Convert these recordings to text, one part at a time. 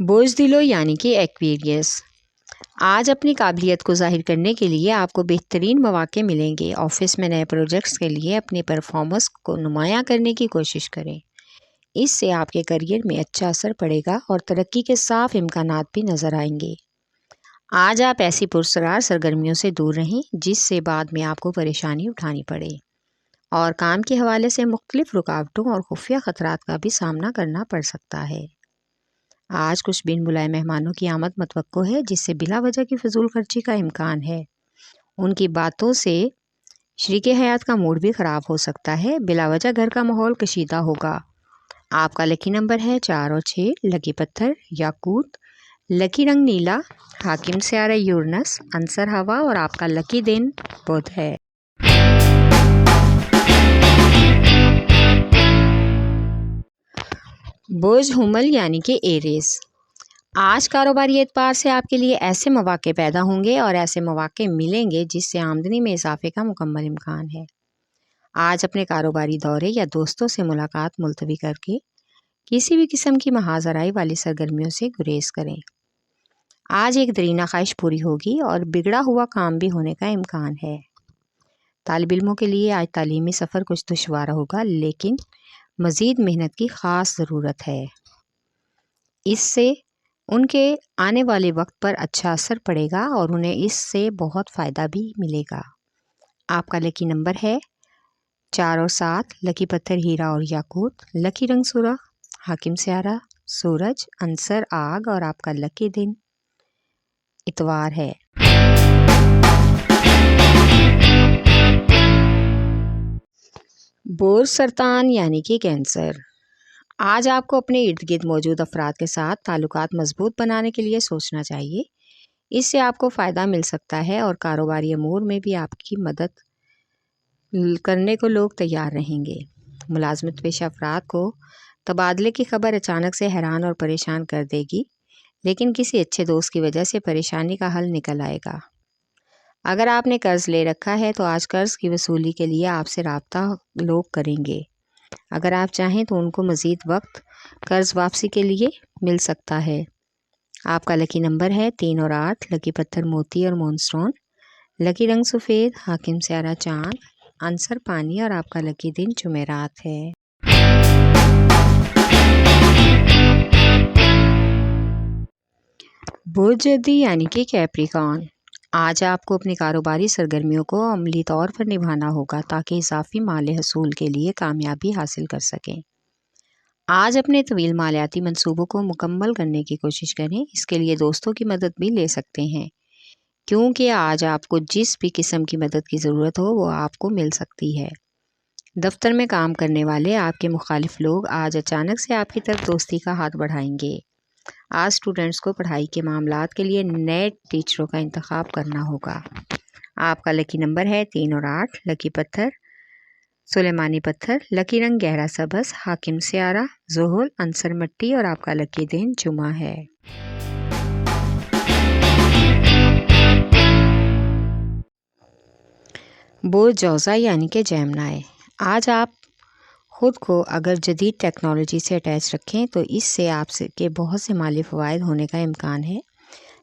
بوزدلو یعنی کہ ایکویریس۔ آج اپنی قابلیت کو ظاہر کرنے کے لیے آپ کو بہترین مواقع ملیں گے۔ آفس میں نئے پروجیکٹس کے لیے اپنی پرفارمنس کو نمایاں کرنے کی کوشش کریں۔ اس سے آپ کے کیریئر میں اچھا اثر پڑے گا اور ترقی کے صاف امکانات بھی نظر آئیں گے۔ آج آپ ایسی پراسرار سرگرمیوں سے دور رہیں جس سے بعد میں آپ کو پریشانی اٹھانی پڑے اور کام کے حوالے سے مختلف رکاوٹوں اور خفیہ خطرات کا بھی سامنا کرنا پڑ سکتا ہے۔ آج کچھ بن بلائے مہمانوں کی آمد متوقع ہے جس سے بلا وجہ کی فضول خرچی کا امکان ہے۔ ان کی باتوں سے شریک حیات کا موڈ بھی خراب ہو سکتا ہے۔ بلا وجہ گھر کا ماحول کشیدہ ہوگا۔ آپ کا لکی نمبر ہے 4 اور 6۔ لکی پتھر یاقوت، لکی رنگ نیلا، حاکم سیارہ یورنس، عنصر ہوا اور آپ کا لکی دن بدھ ہے۔ برج حمل یعنی کہ ایریز۔ آج کاروباری اعتبار سے آپ کے لیے ایسے مواقع پیدا ہوں گے اور ایسے مواقع ملیں گے جس سے آمدنی میں اضافے کا مکمل امکان ہے۔ آج اپنے کاروباری دورے یا دوستوں سے ملاقات ملتوی کر کے کسی بھی قسم کی محاذ آرائی والی سرگرمیوں سے گریز کریں۔ آج ایک درینہ خواہش پوری ہوگی اور بگڑا ہوا کام بھی ہونے کا امکان ہے۔ طالب علموں کے لیے آج تعلیمی سفر کچھ دشوار ہوگا لیکن مزید محنت کی خاص ضرورت ہے۔ اس سے ان کے آنے والے وقت پر اچھا اثر پڑے گا اور انہیں اس سے بہت فائدہ بھی ملے گا۔ آپ کا لکی نمبر ہے 4 اور 7۔ لکی پتھر ہیرا اور یاقوت، لکی رنگ سرخ، حاکم سیارہ سورج، عنصر آگ اور آپ کا لکی دن اتوار ہے۔ برج سرطان یعنی کہ کینسر۔ آج آپ کو اپنے ارد گرد موجود افراد کے ساتھ تعلقات مضبوط بنانے کے لیے سوچنا چاہیے۔ اس سے آپ کو فائدہ مل سکتا ہے اور کاروباری امور میں بھی آپ کی مدد کرنے کو لوگ تیار رہیں گے۔ ملازمت پیشہ افراد کو تبادلے کی خبر اچانک سے حیران اور پریشان کر دے گی لیکن کسی اچھے دوست کی وجہ سے پریشانی کا حل نکل آئے گا۔ اگر آپ نے قرض لے رکھا ہے تو آج قرض کی وصولی کے لیے آپ سے رابطہ لوگ کریں گے۔ اگر آپ چاہیں تو ان کو مزید وقت قرض واپسی کے لیے مل سکتا ہے۔ آپ کا لکی نمبر ہے 3 اور 8۔ لکی پتھر موتی اور مون سٹون، لکی رنگ سفید، حاکم سیارہ چاند، عنصر پانی اور آپ کا لکی دن جمعرات ہے۔ برج جدی یعنی کہ کیپریکارن۔ آج آپ کو اپنی کاروباری سرگرمیوں کو عملی طور پر نبھانا ہوگا تاکہ اضافی مال حصول کے لیے کامیابی حاصل کر سکیں۔ آج اپنے طویل مالیاتی منصوبوں کو مکمل کرنے کی کوشش کریں۔ اس کے لیے دوستوں کی مدد بھی لے سکتے ہیں کیونکہ آج آپ کو جس بھی قسم کی مدد کی ضرورت ہو وہ آپ کو مل سکتی ہے۔ دفتر میں کام کرنے والے آپ کے مخالف لوگ آج اچانک سے آپ کی طرف دوستی کا ہاتھ بڑھائیں گے۔ آج اسٹوڈنٹس کو پڑھائی کے معاملات کے لیے نئے ٹیچروں کا انتخاب کرنا ہوگا۔ آپ کا لکی نمبر ہے 3 اور 8۔ لکی پتھر سلیمانی پتھر، لکی رنگ گہرا سبز، حاکم سیارہ زحل، عنصر مٹی اور آپ کا لکی دن جمعہ ہے۔ برج جوزا یعنی کہ جیمنائی۔ آج آپ خود کو اگر جدید ٹیکنالوجی سے اٹیچ رکھیں تو اس سے آپ کے بہت سے مالی فوائد ہونے کا امکان ہے،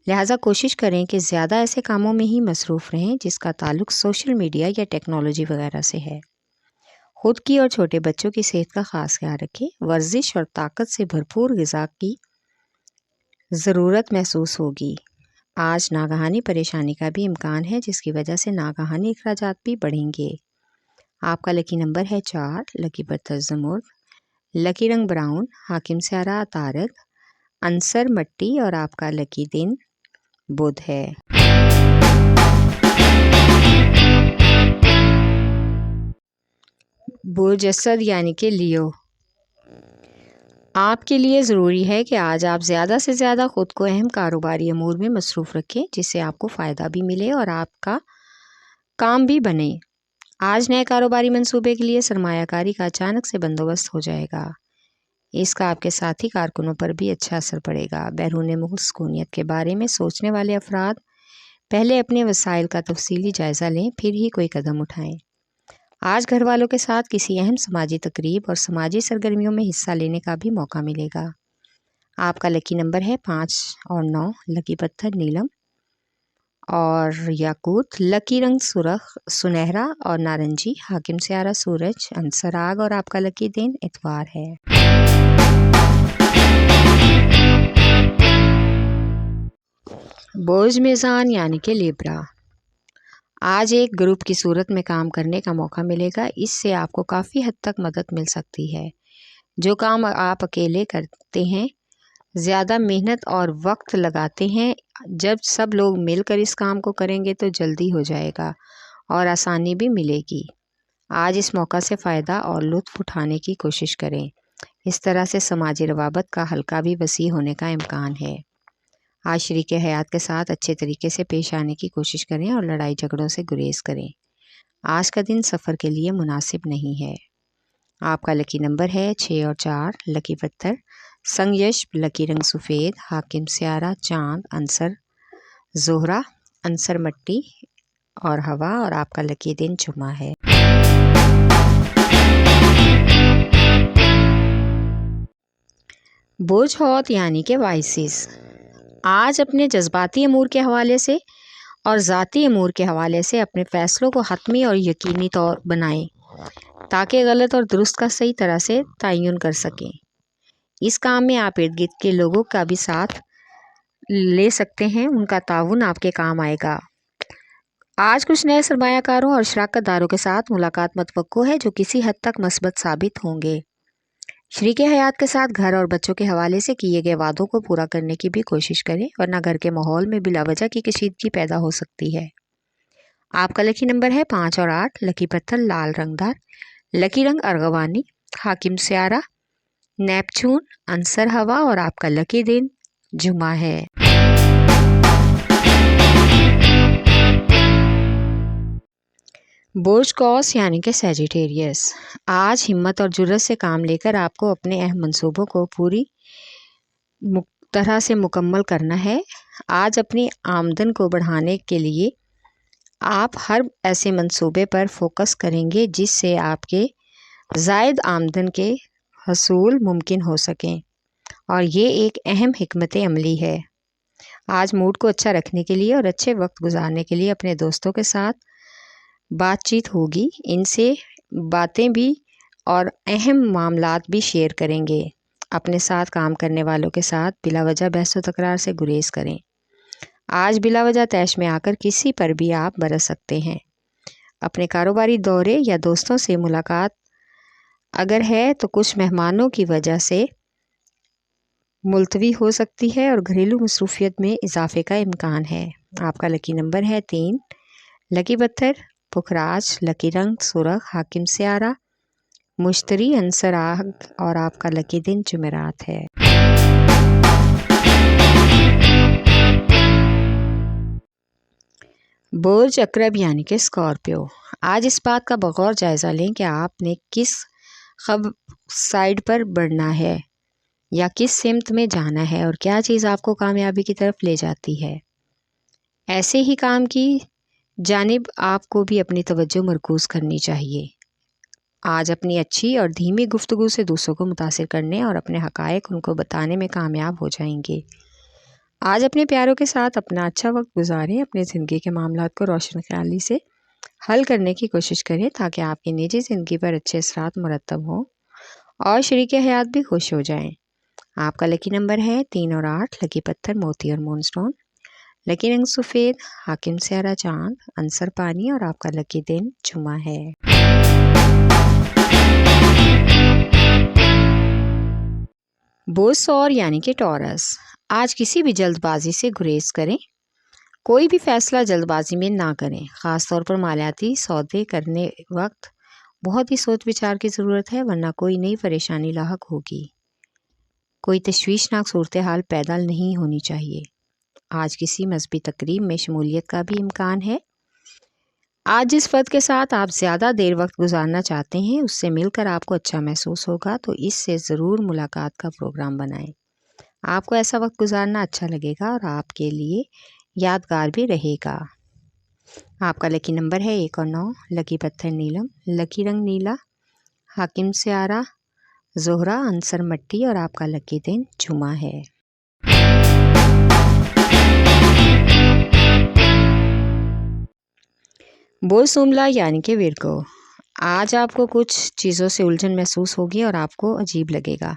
لہٰذا کوشش کریں کہ زیادہ ایسے کاموں میں ہی مصروف رہیں جس کا تعلق سوشل میڈیا یا ٹیکنالوجی وغیرہ سے ہے۔ خود کی اور چھوٹے بچوں کی صحت کا خاص خیال رکھیں۔ ورزش اور طاقت سے بھرپور غذا کی ضرورت محسوس ہوگی۔ آج ناگہانی پریشانی کا بھی امکان ہے جس کی وجہ سے ناگہانی اخراجات بھی بڑھیں گے۔ آپ کا لکی نمبر ہے 4۔ لکی پتھر زمرد، لکی رنگ براؤن، حاکم سیارہ عطارد، عنصر مٹی اور آپ کا لکی دن بدھ ہے۔ برج اسد یعنی کہ لیو۔ آپ کے لیے ضروری ہے کہ آج آپ زیادہ سے زیادہ خود کو اہم کاروباری امور میں مصروف رکھیں جس سے آپ کو فائدہ بھی ملے اور آپ کا کام بھی بنے۔ آج نئے کاروباری منصوبے کے لیے سرمایہ کاری کا اچانک سے بندوبست ہو جائے گا۔ اس کا آپ کے ساتھی کارکنوں پر بھی اچھا اثر پڑے گا۔ بیرون ملک سکونیت کے بارے میں سوچنے والے افراد پہلے اپنے وسائل کا تفصیلی جائزہ لیں پھر ہی کوئی قدم اٹھائیں۔ آج گھر والوں کے ساتھ کسی اہم سماجی تقریب اور سماجی سرگرمیوں میں حصہ لینے کا بھی موقع ملے گا۔ آپ کا لکی نمبر ہے 5 اور 9، لکی پتھر نیلم اور یاقوت، لکی رنگ سرخ، سنہرا اور نارنجی، حاکم سیارہ سورج، عنصر آگ اور آپ کا لکی دن اتوار ہے۔ برج میزان یعنی کہ لیبرا، آج ایک گروپ کی صورت میں کام کرنے کا موقع ملے گا، اس سے آپ کو کافی حد تک مدد مل سکتی ہے۔ جو کام آپ اکیلے کرتے ہیں زیادہ محنت اور وقت لگاتے ہیں، جب سب لوگ مل کر اس کام کو کریں گے تو جلدی ہو جائے گا اور آسانی بھی ملے گی۔ آج اس موقع سے فائدہ اور لطف اٹھانے کی کوشش کریں، اس طرح سے سماجی روابط کا حلقہ بھی وسیع ہونے کا امکان ہے۔ آج شریک حیات کے ساتھ اچھے طریقے سے پیش آنے کی کوشش کریں اور لڑائی جھگڑوں سے گریز کریں۔ آج کا دن سفر کے لیے مناسب نہیں ہے۔ آپ کا لکی نمبر ہے 6 اور 4، لکی پتھر سنگیش، لکی رنگ سفید، حاکم سیارہ چاند، عنصر زہرہ، عنصر مٹی اور ہوا اور آپ کا لکی دن جمعہ ہے۔ برج حوت یعنی کہ وائسز، آج اپنے جذباتی امور کے حوالے سے اور ذاتی امور کے حوالے سے اپنے فیصلوں کو حتمی اور یقینی طور بنائیں تاکہ غلط اور درست کا صحیح طرح سے تعین کر سکیں۔ اس کام میں آپ ارد گرد کے لوگوں کا بھی ساتھ لے سکتے ہیں، ان کا تعاون آپ کے کام آئے گا۔ آج کچھ نئے سرمایہ کاروں اور شراکت داروں کے ساتھ ملاقات متوقع ہے جو کسی حد تک مثبت ثابت ہوں گے۔ شریک حیات کے ساتھ گھر اور بچوں کے حوالے سے کیے گئے وعدوں کو پورا کرنے کی بھی کوشش کریں، ورنہ گھر کے ماحول میں بلا وجہ کی کشیدگی پیدا ہو سکتی ہے۔ آپ کا لکی نمبر ہے 5 اور 8، لکی پتھر لال رنگدار، لکی رنگ ارغوانی، حاکم سیارہ نیپچون، عنصر ہوا اور آپ کا لکی دن جمعہ ہے۔ برج قوس یعنی کہ سیجیٹیریس، آج ہمت اور جرأت سے کام لے کر آپ کو اپنے اہم منصوبوں کو پوری طرح سے مکمل کرنا ہے۔ آج اپنی آمدن کو بڑھانے کے لیے آپ ہر ایسے منصوبے پر فوکس کریں گے جس سے آپ کے زائد آمدن کے حصول ممکن ہو سکیں، اور یہ ایک اہم حکمت عملی ہے۔ آج موڈ کو اچھا رکھنے کے لیے اور اچھے وقت گزارنے کے لیے اپنے دوستوں کے ساتھ بات چیت ہوگی، ان سے باتیں بھی اور اہم معاملات بھی شیئر کریں گے۔ اپنے ساتھ کام کرنے والوں کے ساتھ بلا وجہ بحث و تکرار سے گریز کریں۔ آج بلا وجہ طیش میں آ کر کسی پر بھی آپ برس سکتے ہیں۔ اپنے کاروباری دورے یا دوستوں سے ملاقات اگر ہے تو کچھ مہمانوں کی وجہ سے ملتوی ہو سکتی ہے اور گھریلو مصروفیت میں اضافے کا امکان ہے۔ آپ کا لکی نمبر ہے 3، لکی پتھر پکھراج، لکی رنگ سرخ، حاکم سیارہ مشتری، عنصر آگ اور آپ کا لکی دن جمعرات ہے۔ برج عقرب یعنی کہ اسکارپیو، آج اس بات کا بغور جائزہ لیں کہ آپ نے کس سائڈ پر بڑھنا ہے یا کس سمت میں جانا ہے اور کیا چیز آپ کو کامیابی کی طرف لے جاتی ہے۔ ایسے ہی کام کی جانب آپ کو بھی اپنی توجہ مرکوز کرنی چاہیے۔ آج اپنی اچھی اور دھیمی گفتگو سے دوسروں کو متاثر کرنے اور اپنے حقائق ان کو بتانے میں کامیاب ہو جائیں گے۔ آج اپنے پیاروں کے ساتھ اپنا اچھا وقت گزاریں، اپنے زندگی کے معاملات کو روشن خیالی سے حل کرنے کی کوشش کریں تاکہ آپ کی نجی زندگی پر اچھے اثرات مرتب ہوں اور شریک حیات بھی خوش ہو جائیں۔ آپ کا لکی نمبر ہے 3 اور 8، لکی پتھر موتی اور مون سٹون، لکی رنگ سفید، حاکم سیارہ چاند، عنصر پانی اور آپ کا لکی دن جمعہ ہے۔ برج ثور یعنی کہ ٹورس، آج کسی بھی جلد بازی سے گریز کریں، کوئی بھی فیصلہ جلد بازی میں نہ کریں، خاص طور پر مالیاتی سودے کرنے وقت بہت ہی سوچ بچار کی ضرورت ہے ورنہ کوئی نئی پریشانی لاحق ہوگی۔ کوئی تشویشناک صورتحال پیدا نہیں ہونی چاہیے۔ آج کسی مذہبی تقریب میں شمولیت کا بھی امکان ہے۔ آج جس فرد کے ساتھ آپ زیادہ دیر وقت گزارنا چاہتے ہیں اس سے مل کر آپ کو اچھا محسوس ہوگا، تو اس سے ضرور ملاقات کا پروگرام بنائیں۔ آپ کو ایسا وقت گزارنا اچھا لگے گا اور آپ کے لیے یادگار بھی رہے گا۔ آپ کا لکی نمبر ہے 1 اور 9، لکی پتھر نیلم، لکی رنگ نیلا، حاکم سیارہ زہرہ عنصر مٹی اور آپ کا لکی دن جمعہ ہے۔ بوسوملا یعنی کہ ورگو، آج آپ کو کچھ چیزوں سے الجھن محسوس ہوگی اور آپ کو عجیب لگے گا،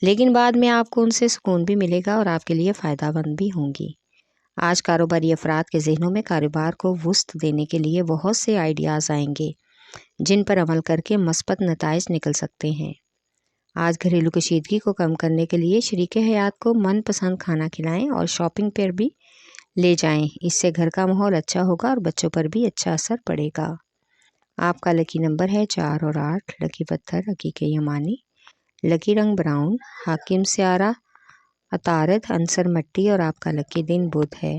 لیکن بعد میں آپ کو ان سے سکون بھی ملے گا اور آپ کے لیے فائدہ مند بھی ہوں گی۔ آج کاروباری افراد کے ذہنوں میں کاروبار کو وسعت دینے کے لیے بہت سے آئیڈیاز آئیں گے جن پر عمل کر کے مثبت نتائج نکل سکتے ہیں۔ آج گھریلو کشیدگی کو کم کرنے کے لیے شریک حیات کو من پسند کھانا کھلائیں اور شاپنگ پر بھی لے جائیں، اس سے گھر کا ماحول اچھا ہوگا اور بچوں پر بھی اچھا اثر پڑے گا۔ آپ کا لکی نمبر ہے 4 اور 8، لکی پتھر حقیقی یمانی، لکی رنگ براؤن، حاکم سیارہ عطارد عنصر مٹی اور آپ کا لکی دن بدھ ہے۔